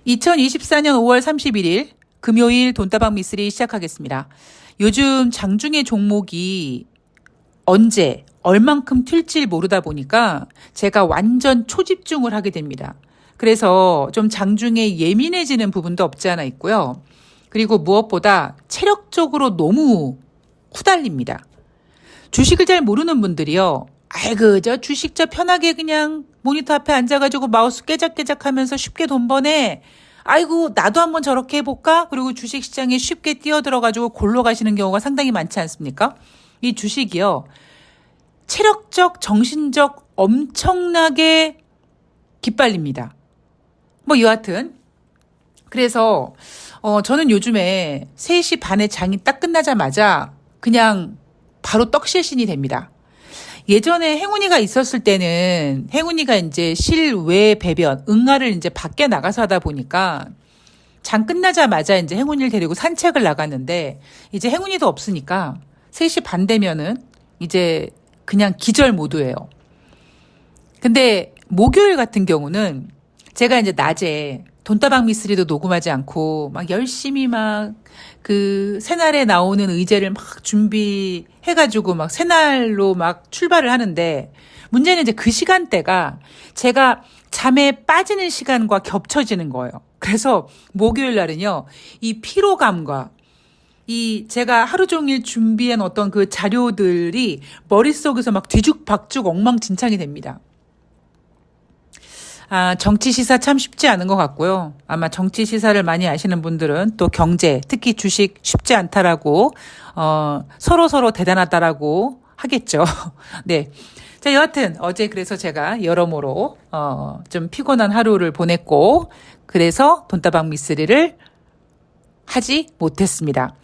2024년 5월 31일 금요일 돈다방 미쓰리 시작하겠습니다. 요즘 장중의 종목이 언제 얼만큼 튈지 모르다 보니까 제가 완전 초집중을 하게 됩니다. 그래서 좀 장중에 예민해지는 부분도 없지 않아 있고요. 그리고 무엇보다 체력적으로 너무 후달립니다. 주식을 잘 모르는 분들이요. 아이고 저 주식 저 편하게 그냥 모니터 앞에 앉아가지고 마우스 깨작깨작 하면서 쉽게 돈 버네. 아이고 나도 한번 저렇게 해볼까? 그리고 주식시장에 쉽게 뛰어들어가지고 골로 가시는 경우가 상당히 많지 않습니까? 이 주식이요. 체력적, 정신적 엄청나게 기빨립니다. 뭐 여하튼 그래서 저는 요즘에 3시 반에 장이 딱 끝나자마자 그냥 바로 떡실신이 됩니다. 예전에 행운이가 있었을 때는 행운이가 이제 실외 배변, 응아를 이제 밖에 나가서 하다 보니까 장 끝나자마자 이제 행운이를 데리고 산책을 나갔는데 이제 행운이도 없으니까 3시 반 되면은 이제 그냥 기절 모드예요. 근데 목요일 같은 경우는 제가 이제 낮에 돈다방 미쓰리도 녹음하지 않고 막 열심히 막 그 새날에 나오는 의제를 막 준비해가지고 막 새날로 막 출발을 하는데 문제는 이제 그 시간대가 제가 잠에 빠지는 시간과 겹쳐지는 거예요. 그래서 목요일 날은요, 이 피로감과 이 제가 하루 종일 준비한 어떤 그 자료들이 머릿속에서 막 뒤죽박죽 엉망진창이 됩니다. 정치 시사 참 쉽지 않은 것 같고요. 아마 정치 시사를 많이 아시는 분들은 또 경제, 특히 주식 쉽지 않다라고, 서로 대단하다라고 하겠죠. 네. 자, 여하튼 어제 그래서 제가 여러모로, 좀 피곤한 하루를 보냈고, 그래서 돈다방 미쓰리를 하지 못했습니다.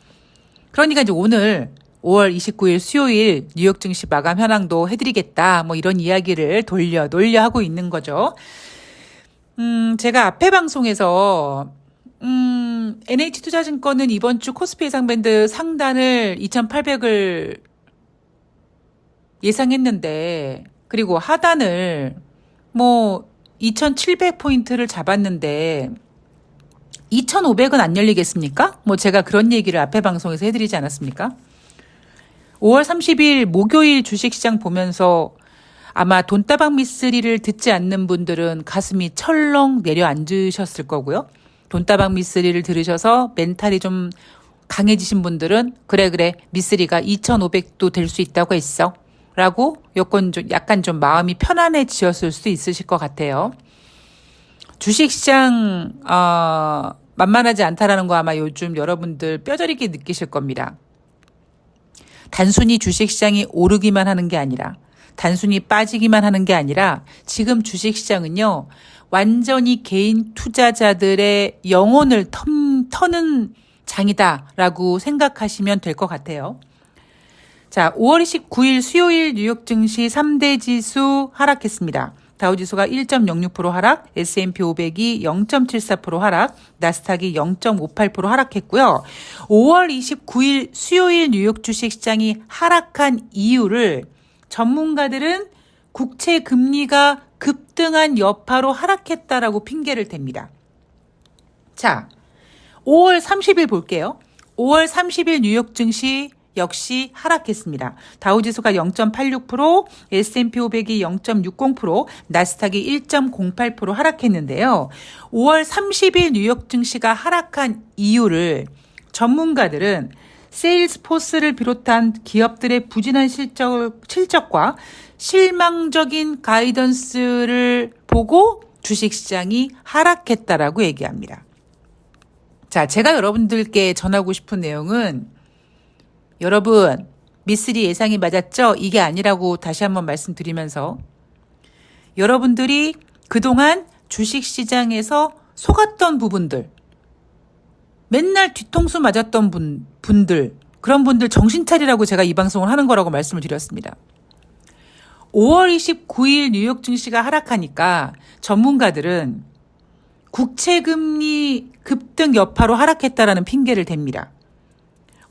그러니까 이제 오늘 5월 29일 수요일 뉴욕 증시 마감 현황도 해드리겠다. 뭐 이런 이야기를 돌려 하고 있는 거죠. 제가 앞에 방송에서, NH투자증권은 이번 주 코스피 예상밴드 상단을 2,800을 예상했는데, 그리고 하단을 뭐 2,700포인트를 잡았는데, 2,500은 안 열리겠습니까? 뭐 제가 그런 얘기를 앞에 방송에서 해드리지 않았습니까? 5월 30일 목요일 주식시장 보면서 아마 돈다방 미쓰리를 듣지 않는 분들은 가슴이 철렁 내려앉으셨을 거고요. 돈다방 미쓰리를 들으셔서 멘탈이 좀 강해지신 분들은 그래 미쓰리가 2,500도 될 수 있다고 했어 라고 약간 좀 마음이 편안해지셨을 수도 있으실 것 같아요. 주식시장 만만하지 않다라는 거 아마 요즘 여러분들 뼈저리게 느끼실 겁니다. 단순히 주식시장이 오르기만 하는 게 아니라 단순히 빠지기만 하는 게 아니라 지금 주식시장은요. 완전히 개인 투자자들의 영혼을 터는 장이다라고 생각하시면 될 것 같아요. 자, 5월 29일 수요일 뉴욕 증시 3대 지수 하락했습니다. 다우지수가 1.06% 하락, S&P 500이 0.74% 하락, 나스닥이 0.58% 하락했고요. 5월 29일 수요일 뉴욕 주식시장이 하락한 이유를 전문가들은 국채 금리가 급등한 여파로 하락했다라고 핑계를 댑니다. 자, 5월 30일 볼게요. 5월 30일 뉴욕 증시 역시 하락했습니다. 다우지수가 0.86%, S&P 500이 0.60%, 나스닥이 1.08% 하락했는데요. 5월 30일 뉴욕 증시가 하락한 이유를 전문가들은 세일스포스를 비롯한 기업들의 부진한 실적과 실망적인 가이던스를 보고 주식시장이 하락했다라고 얘기합니다. 자, 제가 여러분들께 전하고 싶은 내용은 여러분, 미쓰리 예상이 맞았죠? 이게 아니라고 다시 한번 말씀드리면서 여러분들이 그동안 주식시장에서 속았던 부분들, 맨날 뒤통수 맞았던 분들, 그런 분들 정신 차리라고 제가 이 방송을 하는 거라고 말씀을 드렸습니다. 5월 29일 뉴욕 증시가 하락하니까 전문가들은 국채금리 급등 여파로 하락했다라는 핑계를 댑니다.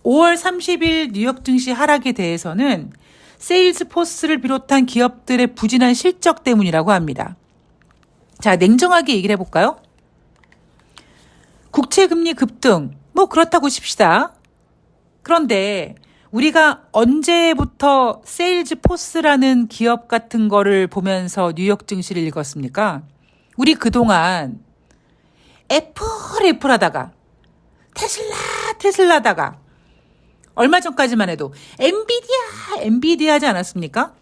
5월 30일 뉴욕 증시 하락에 대해서는 세일스포스를 비롯한 기업들의 부진한 실적 때문이라고 합니다. 자, 냉정하게 얘기를 해볼까요? 국채금리 급등, 뭐 그렇다고 칩시다. 그런데 우리가 언제부터 세일즈포스라는 기업 같은 거를 보면서 뉴욕 증시를 읽었습니까? 우리 그동안 애플 하다가 테슬라다가 얼마 전까지만 해도 엔비디아 하지 않았습니까?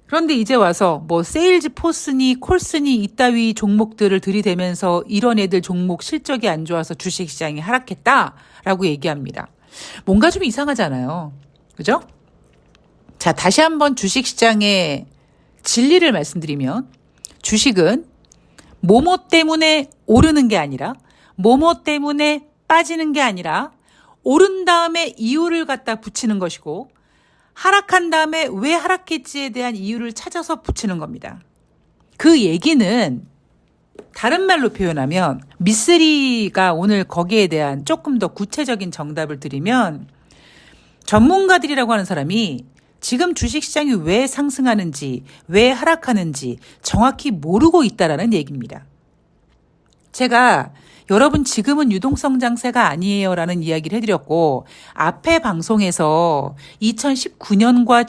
그런데 이제 와서 뭐 세일즈포스니 콜스니 이따위 종목들을 들이대면서 이런 애들 종목 실적이 안 좋아서 주식시장이 하락했다라고 얘기합니다. 뭔가 좀 이상하잖아요. 그죠? 자, 다시 한번 주식시장의 진리를 말씀드리면 주식은 뭐뭐 때문에 오르는 게 아니라 뭐뭐 때문에 빠지는 게 아니라 오른 다음에 이유를 갖다 붙이는 것이고 하락한 다음에 왜 하락했지에 대한 이유를 찾아서 붙이는 겁니다. 그 얘기는 다른 말로 표현하면 미쓰리가 오늘 거기에 대한 조금 더 구체적인 정답을 드리면 전문가들이라고 하는 사람이 지금 주식시장이 왜 상승하는지 왜 하락하는지 정확히 모르고 있다라는 얘기입니다. 제가 여러분 지금은 유동성 장세가 아니에요 라는 이야기를 해드렸고 앞에 방송에서 2019년과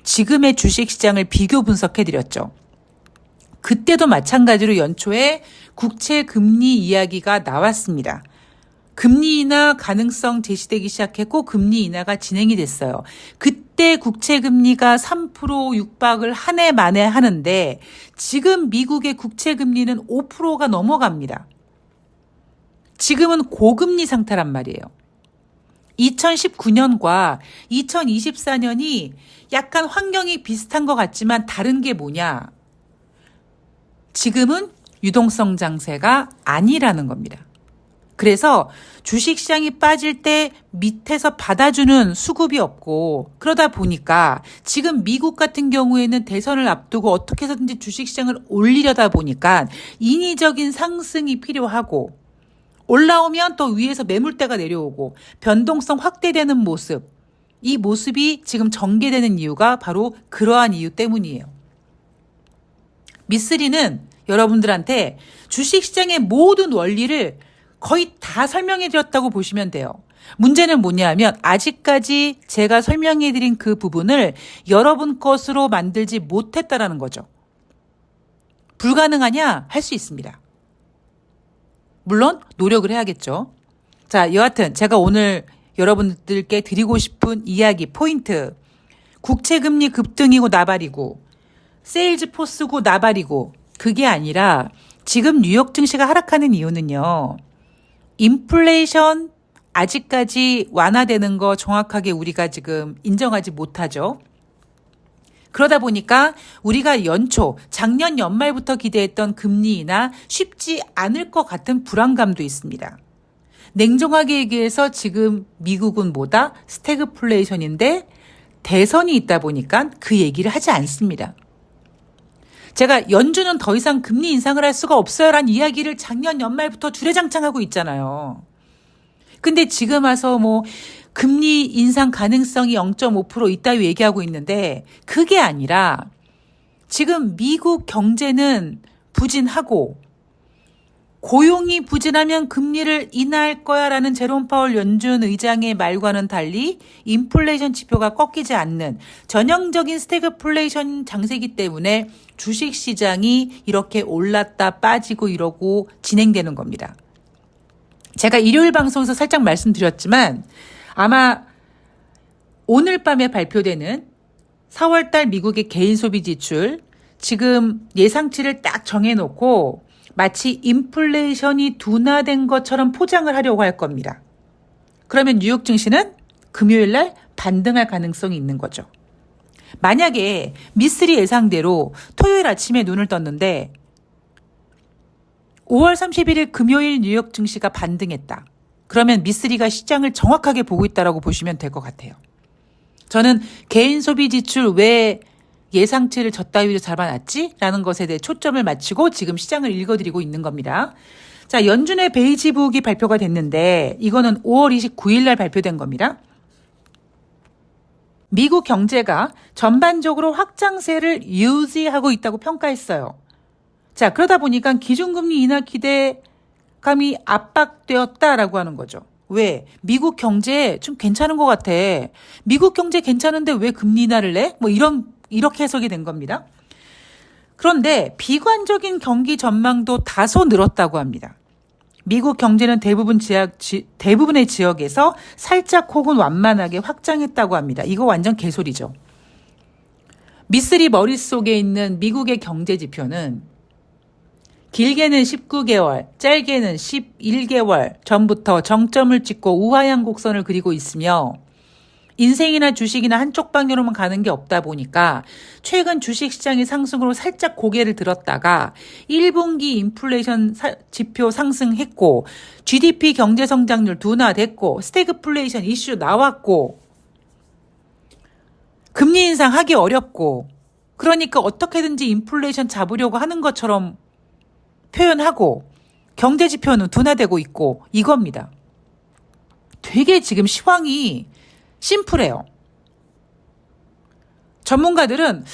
지금의 주식시장을 비교 분석해드렸죠. 그때도 마찬가지로 연초에 국채 금리 이야기가 나왔습니다. 금리 인하 가능성 제시되기 시작했고 금리 인하가 진행이 됐어요. 그때 국채 금리가 3% 육박을 한 해 만에 하는데 지금 미국의 국채 금리는 5%가 넘어갑니다. 지금은 고금리 상태란 말이에요. 2019년과 2024년이 약간 환경이 비슷한 것 같지만 다른 게 뭐냐? 지금은 유동성 장세가 아니라는 겁니다. 그래서 주식시장이 빠질 때 밑에서 받아주는 수급이 없고 그러다 보니까 지금 미국 같은 경우에는 대선을 앞두고 어떻게 해서든지 주식시장을 올리려다 보니까 인위적인 상승이 필요하고 올라오면 또 위에서 매물대가 내려오고 변동성 확대되는 모습, 이 모습이 지금 전개되는 이유가 바로 그러한 이유 때문이에요. 미쓰리는 여러분들한테 주식시장의 모든 원리를 거의 다 설명해 드렸다고 보시면 돼요. 문제는 뭐냐면 아직까지 제가 설명해 드린 그 부분을 여러분 것으로 만들지 못했다라는 거죠. 불가능하냐? 할 수 있습니다. 물론 노력을 해야겠죠. 자, 여하튼 제가 오늘 여러분들께 드리고 싶은 이야기 포인트. 국채금리 급등이고 나발이고 세일즈포스고 나발이고 그게 아니라 지금 뉴욕 증시가 하락하는 이유는요. 인플레이션 아직까지 완화되는 거 정확하게 우리가 지금 인정하지 못하죠. 그러다 보니까 우리가 연초, 작년 연말부터 기대했던 금리 인하 쉽지 않을 것 같은 불안감도 있습니다. 냉정하게 얘기해서 지금 미국은 뭐다? 스태그플레이션인데 대선이 있다 보니까 그 얘기를 하지 않습니다. 제가 연준은 더 이상 금리 인상을 할 수가 없어요라는 이야기를 작년 연말부터 주례장창하고 있잖아요. 근데 지금 와서 뭐 금리 인상 가능성이 0.5% 이따위 얘기하고 있는데 그게 아니라 지금 미국 경제는 부진하고 고용이 부진하면 금리를 인하할 거야라는 제롬 파월 연준 의장의 말과는 달리 인플레이션 지표가 꺾이지 않는 전형적인 스태그플레이션 장세기 때문에 주식시장이 이렇게 올랐다 빠지고 이러고 진행되는 겁니다. 제가 일요일 방송에서 살짝 말씀드렸지만 아마 오늘 밤에 발표되는 4월달 미국의 개인 소비 지출 지금 예상치를 딱 정해놓고 마치 인플레이션이 둔화된 것처럼 포장을 하려고 할 겁니다. 그러면 뉴욕 증시는 금요일 날 반등할 가능성이 있는 거죠. 만약에 미쓰리 예상대로 토요일 아침에 눈을 떴는데 5월 31일 금요일 뉴욕 증시가 반등했다. 그러면 미쓰리가 시장을 정확하게 보고 있다라고 보시면 될 것 같아요. 저는 개인 소비 지출 왜 예상치를 저따위로 잡아놨지? 라는 것에 대해 초점을 맞추고 지금 시장을 읽어드리고 있는 겁니다. 자, 연준의 베이지북이 발표가 됐는데 이거는 5월 29일 날 발표된 겁니다. 미국 경제가 전반적으로 확장세를 유지하고 있다고 평가했어요. 자, 그러다 보니까 기준금리 인하 기대가 감이 압박되었다라고 하는 거죠. 왜? 미국 경제 좀 괜찮은 것 같아. 미국 경제 괜찮은데 왜 금리 인하를 내? 뭐 이렇게 해석이 된 겁니다. 그런데 비관적인 경기 전망도 다소 늘었다고 합니다. 미국 경제는 대부분의 지역에서 살짝 혹은 완만하게 확장했다고 합니다. 이거 완전 개소리죠. 미쓰리 머릿속에 있는 미국의 경제 지표는 길게는 19개월, 짧게는 11개월 전부터 정점을 찍고 우하향 곡선을 그리고 있으며 인생이나 주식이나 한쪽 방향으로만 가는 게 없다 보니까 최근 주식시장의 상승으로 살짝 고개를 들었다가 1분기 인플레이션 지표 상승했고 GDP 경제성장률 둔화됐고 스태그플레이션 이슈 나왔고 금리 인상하기 어렵고 그러니까 어떻게든지 인플레이션 잡으려고 하는 것처럼 표현하고 경제 지표는 둔화되고 있고 이겁니다. 되게 지금 시황이 심플해요. 전문가들은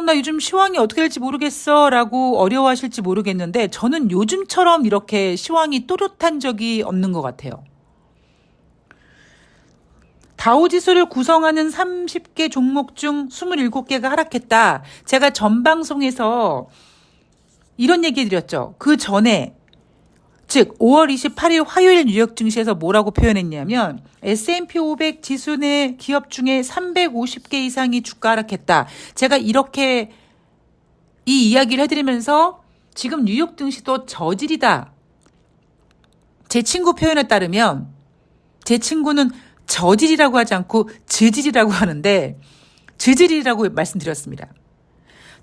나 요즘 시황이 어떻게 될지 모르겠어 라고 어려워하실지 모르겠는데 저는 요즘처럼 이렇게 시황이 또렷한 적이 없는 것 같아요. 다우지수를 구성하는 30개 종목 중 27개가 하락했다. 제가 전 방송에서 이런 얘기 드렸죠. 그 전에 즉 5월 28일 화요일 뉴욕 증시에서 뭐라고 표현했냐면 S&P 500 지수 내 기업 중에 350개 이상이 주가 하락했다. 제가 이렇게 이 이야기를 해드리면서 지금 뉴욕 증시도 저질이다. 제 친구 표현에 따르면 제 친구는 저질이라고 하지 않고 저질이라고 하는데 저질이라고 말씀드렸습니다.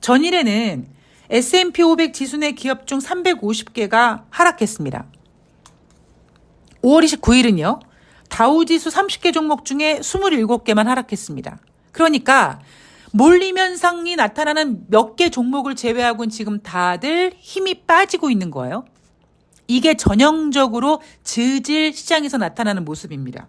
전일에는 S&P 500 지수 내 기업 중 350개가 하락했습니다. 5월 29일은요. 다우지수 30개 종목 중에 27개만 하락했습니다. 그러니까 몰림 현상이 나타나는 몇 개 종목을 제외하고는 지금 다들 힘이 빠지고 있는 거예요. 이게 전형적으로 저질 시장에서 나타나는 모습입니다.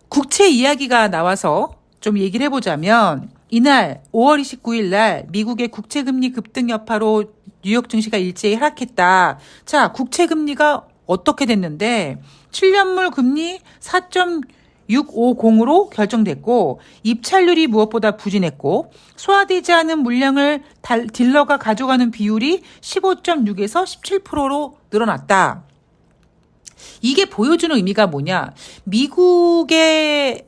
국채 이야기가 나와서 좀 얘기를 해보자면 이날 5월 29일 날 미국의 국채금리 급등 여파로 뉴욕 증시가 일제히 하락했다. 자, 국채금리가 어떻게 됐는데 7년물 금리 4.650으로 결정됐고 입찰률이 무엇보다 부진했고 소화되지 않은 물량을 딜러가 가져가는 비율이 15.6에서 17%로 늘어났다. 이게 보여주는 의미가 뭐냐? 미국에서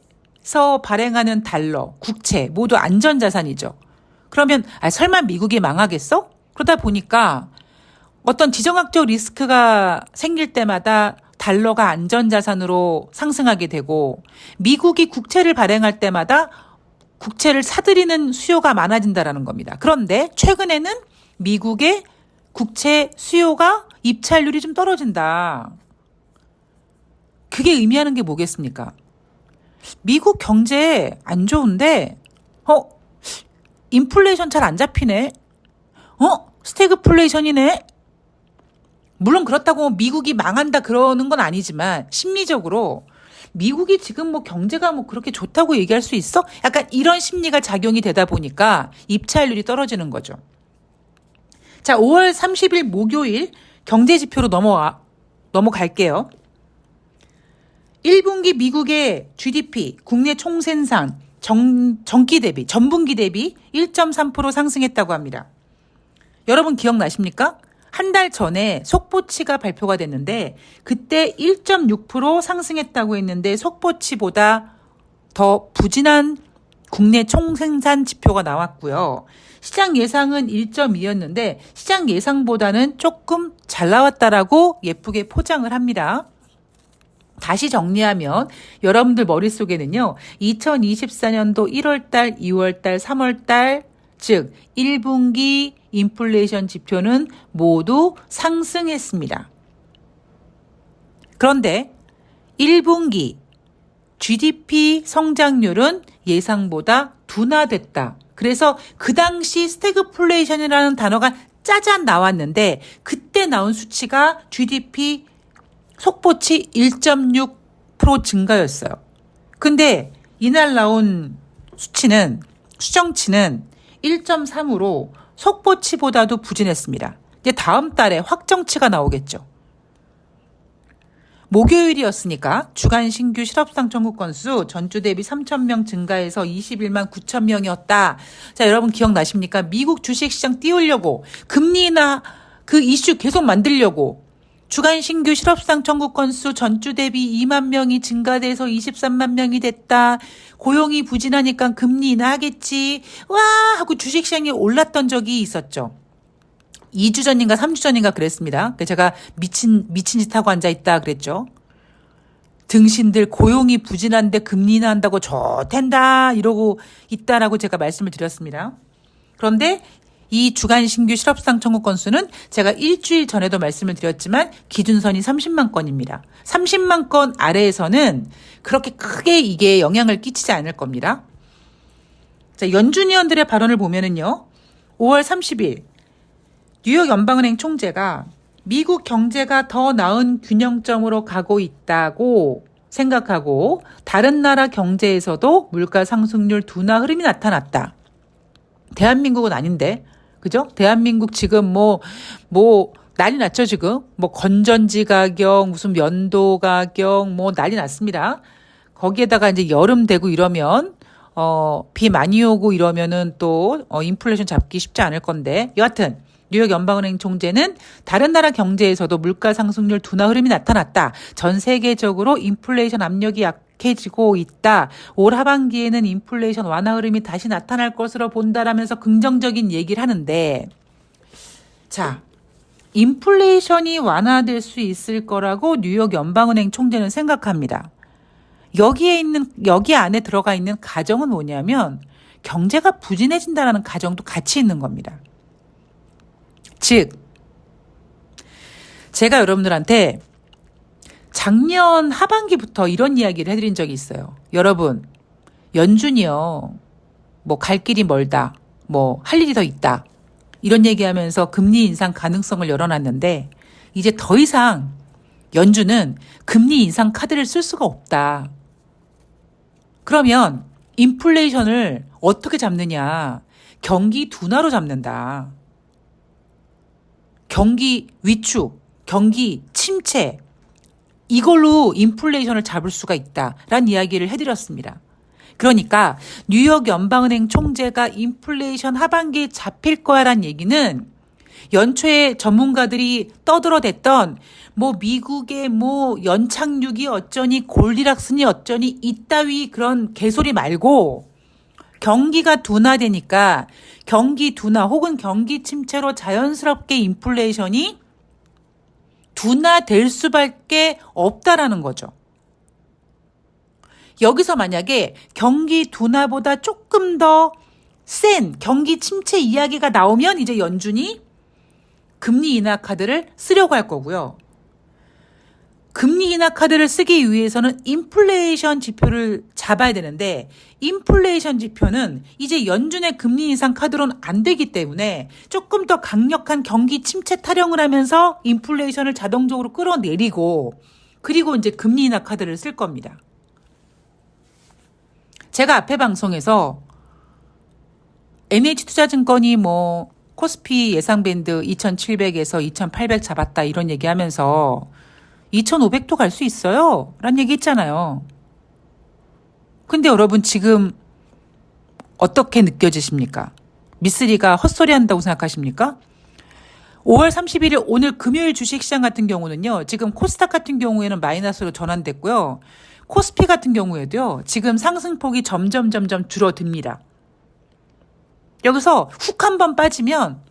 발행하는 달러, 국채 모두 안전자산이죠. 그러면 설마 미국이 망하겠어? 그러다 보니까 어떤 지정학적 리스크가 생길 때마다 달러가 안전자산으로 상승하게 되고 미국이 국채를 발행할 때마다 국채를 사들이는 수요가 많아진다는 겁니다. 그런데 최근에는 미국의 국채 수요가 입찰률이 좀 떨어진다. 그게 의미하는 게 뭐겠습니까? 미국 경제 안 좋은데 인플레이션 잘 안 잡히네. 스태그플레이션이네. 물론 그렇다고 미국이 망한다 그러는 건 아니지만 심리적으로 미국이 지금 뭐 경제가 뭐 그렇게 좋다고 얘기할 수 있어? 약간 이런 심리가 작용이 되다 보니까 입찰률이 떨어지는 거죠. 자, 5월 30일 목요일 경제 지표로 넘어갈게요. 1분기 미국의 GDP, 국내 총생산, 전분기 대비 1.3% 상승했다고 합니다. 여러분 기억나십니까? 한 달 전에 속보치가 발표가 됐는데 그때 1.6% 상승했다고 했는데 속보치보다 더 부진한 국내 총생산 지표가 나왔고요. 시장 예상은 1.2였는데 시장 예상보다는 조금 잘 나왔다라고 예쁘게 포장을 합니다. 다시 정리하면 여러분들 머릿속에는요. 2024년도 1월달, 2월달, 3월달 즉 1분기 인플레이션 지표는 모두 상승했습니다. 그런데 1분기 GDP 성장률은 예상보다 둔화됐다. 그래서 그 당시 스태그플레이션이라는 단어가 짜잔 나왔는데 그때 나온 수치가 GDP 속보치 1.6% 증가였어요. 근데 이날 나온 수정치는 1.3으로 속보치보다도 부진했습니다. 이제 다음 달에 확정치가 나오겠죠. 목요일이었으니까 주간 신규 실업상 청구 건수 전주 대비 3,000명 증가해서 21만 9천 명이었다. 자, 여러분 기억나십니까? 미국 주식시장 띄우려고 금리 인하 그 이슈 계속 만들려고 주간 신규 실업상 청구 건수 전주 대비 2만 명이 증가돼서 23만 명이 됐다. 고용이 부진하니까 금리 인하하겠지. 와 하고 주식시장이 올랐던 적이 있었죠. 2주 전인가 3주 전인가 그랬습니다. 제가 미친 짓 하고 앉아있다 그랬죠. 등신들 고용이 부진한데 금리 인하한다고 좋댄다 이러고 있다라고 제가 말씀을 드렸습니다. 그런데 이 주간 신규 실업상 청구 건수는 제가 일주일 전에도 말씀을 드렸지만 기준선이 30만 건입니다. 30만 건 아래에서는 그렇게 크게 이게 영향을 끼치지 않을 겁니다. 자, 연준 의원들의 발언을 보면은요. 5월 30일 뉴욕 연방은행 총재가 미국 경제가 더 나은 균형점으로 가고 있다고 생각하고 다른 나라 경제에서도 물가 상승률 둔화 흐름이 나타났다. 대한민국은 아닌데, 그죠? 대한민국 지금 뭐 난리 났죠, 지금? 뭐 건전지 가격, 무슨 면도 가격, 뭐 난리 났습니다. 거기에다가 이제 여름 되고 이러면, 비 많이 오고 이러면은 또, 인플레이션 잡기 쉽지 않을 건데, 여하튼, 뉴욕 연방은행 총재는 다른 나라 경제에서도 물가 상승률 둔화 흐름이 나타났다. 전 세계적으로 인플레이션 압력이 약해지고 있다. 올 하반기에는 인플레이션 완화 흐름이 다시 나타날 것으로 본다라면서 긍정적인 얘기를 하는데, 자, 인플레이션이 완화될 수 있을 거라고 뉴욕 연방은행 총재는 생각합니다. 여기 안에 들어가 있는 가정은 뭐냐면 경제가 부진해진다라는 가정도 같이 있는 겁니다. 즉, 제가 여러분들한테 작년 하반기부터 이런 이야기를 해드린 적이 있어요. 여러분, 연준이요, 뭐 갈 길이 멀다, 뭐 할 일이 더 있다, 이런 얘기하면서 금리 인상 가능성을 열어놨는데 이제 더 이상 연준은 금리 인상 카드를 쓸 수가 없다. 그러면 인플레이션을 어떻게 잡느냐? 경기 둔화로 잡는다. 경기 위축, 경기 침체, 이걸로 인플레이션을 잡을 수가 있다라는 이야기를 해드렸습니다. 그러니까 뉴욕 연방은행 총재가 인플레이션 하반기에 잡힐 거야라는 얘기는 연초에 전문가들이 떠들어댔던 뭐 미국의 뭐 연착륙이 어쩌니 골디락스니 어쩌니 이따위 그런 개소리 말고 경기가 둔화되니까 경기 둔화 혹은 경기 침체로 자연스럽게 인플레이션이 둔화될 수밖에 없다라는 거죠. 여기서 만약에 경기 둔화보다 조금 더 센 경기 침체 이야기가 나오면 이제 연준이 금리 인하 카드를 쓰려고 할 거고요. 금리 인하 카드를 쓰기 위해서는 인플레이션 지표를 잡아야 되는데 인플레이션 지표는 이제 연준의 금리 인상 카드로는 안 되기 때문에 조금 더 강력한 경기 침체 타령을 하면서 인플레이션을 자동적으로 끌어내리고 그리고 이제 금리 인하 카드를 쓸 겁니다. 제가 앞에 방송에서 NH투자증권이 뭐 코스피 예상밴드 2,700에서 2,800 잡았다 이런 얘기하면서 2,500도 갈 수 있어요 라는 얘기 있잖아요. 근데 여러분 지금 어떻게 느껴지십니까? 미쓰리가 헛소리 한다고 생각하십니까? 5월 31일 오늘 금요일 주식시장 같은 경우는요. 지금 코스닥 같은 경우에는 마이너스로 전환됐고요. 코스피 같은 경우에도요. 지금 상승폭이 점점 줄어듭니다. 여기서 훅 한번 빠지면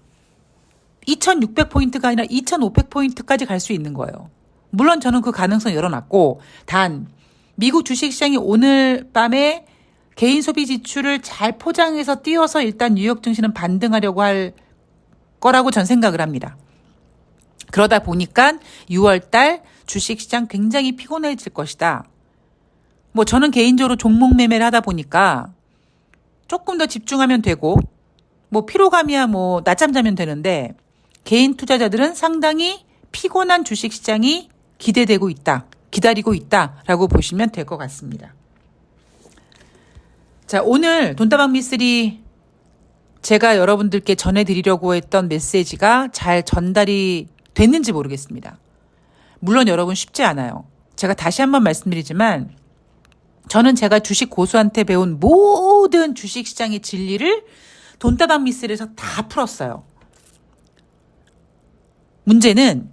2,600포인트가 아니라 2,500포인트까지 갈 수 있는 거예요. 물론 저는 그 가능성 열어놨고 단 미국 주식시장이 오늘 밤에 개인 소비 지출을 잘 포장해서 띄워서 일단 뉴욕 증시는 반등하려고 할 거라고 전 생각을 합니다. 그러다 보니까 6월달 주식시장 굉장히 피곤해질 것이다. 뭐 저는 개인적으로 종목 매매를 하다 보니까 조금 더 집중하면 되고 뭐 피로감이야 뭐 낮잠 자면 되는데 개인 투자자들은 상당히 피곤한 주식시장이 기대되고 있다, 기다리고 있다라고 보시면 될 것 같습니다. 자, 오늘 돈다방 미쓰리 제가 여러분들께 전해드리려고 했던 메시지가 잘 전달이 됐는지 모르겠습니다. 물론 여러분 쉽지 않아요. 제가 다시 한번 말씀드리지만 저는 제가 주식 고수한테 배운 모든 주식시장의 진리를 돈다방 미쓰리에서 다 풀었어요. 문제는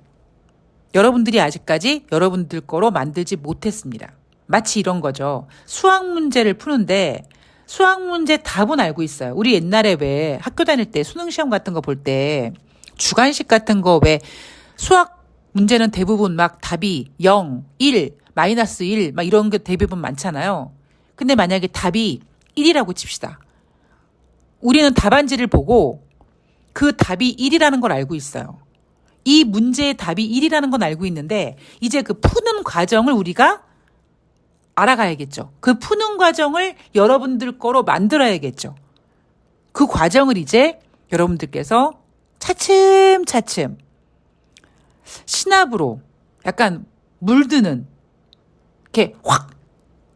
여러분들이 아직까지 여러분들 거로 만들지 못했습니다. 마치 이런 거죠. 수학 문제를 푸는데 수학 문제 답은 알고 있어요. 우리 옛날에 왜 학교 다닐 때 수능 시험 같은 거 볼 때 주관식 같은 거 왜 수학 문제는 대부분 막 답이 0, 1, 마이너스 1 막 이런 게 대부분 많잖아요. 근데 만약에 답이 1이라고 칩시다. 우리는 답안지를 보고 그 답이 1이라는 걸 알고 있어요. 이 문제의 답이 1이라는 건 알고 있는데 이제 그 푸는 과정을 우리가 알아가야겠죠. 그 푸는 과정을 여러분들 거로 만들어야겠죠. 그 과정을 이제 여러분들께서 차츰차츰 신압으로 약간 물드는 이렇게 확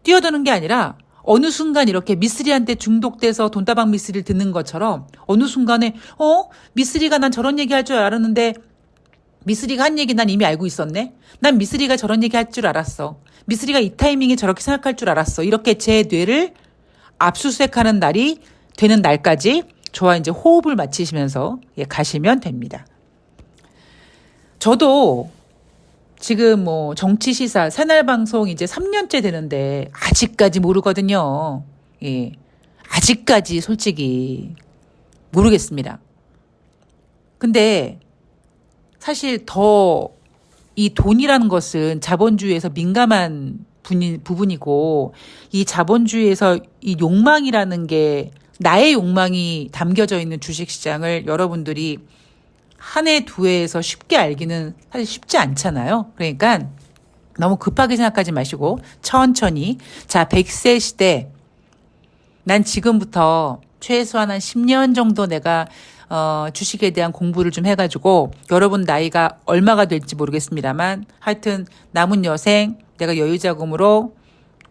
뛰어드는 게 아니라 어느 순간 이렇게 미쓰리한테 중독돼서 돈다방 미쓰리를 듣는 것처럼 어느 순간에 미쓰리가 난 저런 얘기 할 줄 알았는데 미쓰리가 한 얘기 난 이미 알고 있었네. 난 미쓰리가 저런 얘기 할 줄 알았어. 미쓰리가 이 타이밍에 저렇게 생각할 줄 알았어. 이렇게 제 뇌를 압수수색하는 날이 되는 날까지 저와 이제 호흡을 맞추시면서 가시면 됩니다. 저도 지금 뭐 정치시사 새날방송 이제 3년째 되는데 아직까지 모르거든요. 예. 아직까지 솔직히 모르겠습니다. 근데 사실 더 이 돈이라는 것은 자본주의에서 민감한 부분이고 이 자본주의에서 이 욕망이라는 게 나의 욕망이 담겨져 있는 주식시장을 여러분들이 한 해, 두 해에서 쉽게 알기는 사실 쉽지 않잖아요. 그러니까 너무 급하게 생각하지 마시고 천천히. 자, 100세 시대. 난 지금부터 최소한 한 10년 정도 내가 주식에 대한 공부를 좀 해가지고 여러분 나이가 얼마가 될지 모르겠습니다만 하여튼 남은 여생 내가 여유자금으로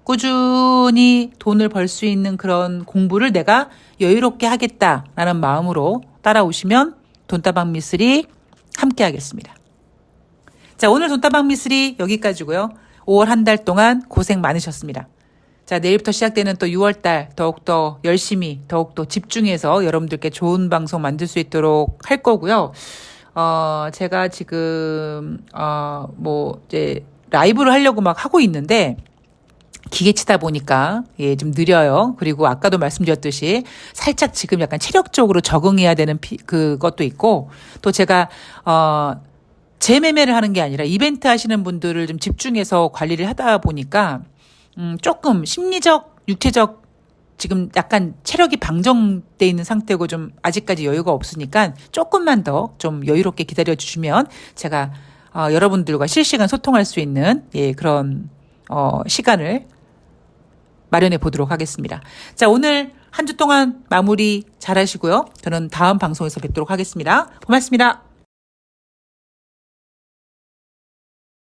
꾸준히 돈을 벌 수 있는 그런 공부를 내가 여유롭게 하겠다라는 마음으로 따라오시면 돈다방 미쓰리 함께 하겠습니다. 자, 오늘 돈다방 미쓰리 여기까지고요. 5월 한 달 동안 고생 많으셨습니다. 자, 내일부터 시작되는 또 6월달 더욱더 열심히 더욱더 집중해서 여러분들께 좋은 방송 만들 수 있도록 할 거고요. 제가 지금 이제 라이브를 하려고 막 하고 있는데 기계치다 보니까 좀 느려요. 그리고 아까도 말씀드렸듯이 살짝 지금 약간 체력적으로 적응해야 되는 그것도 있고 또 제가 재매매를 하는 게 아니라 이벤트 하시는 분들을 좀 집중해서 관리를 하다 보니까 조금 심리적, 육체적 지금 약간 체력이 방정돼 있는 상태고 좀 아직까지 여유가 없으니까 조금만 더 좀 여유롭게 기다려 주시면 제가 여러분들과 실시간 소통할 수 있는 그런 시간을 마련해 보도록 하겠습니다. 자, 오늘 한 주 동안 마무리 잘 하시고요. 저는 다음 방송에서 뵙도록 하겠습니다. 고맙습니다.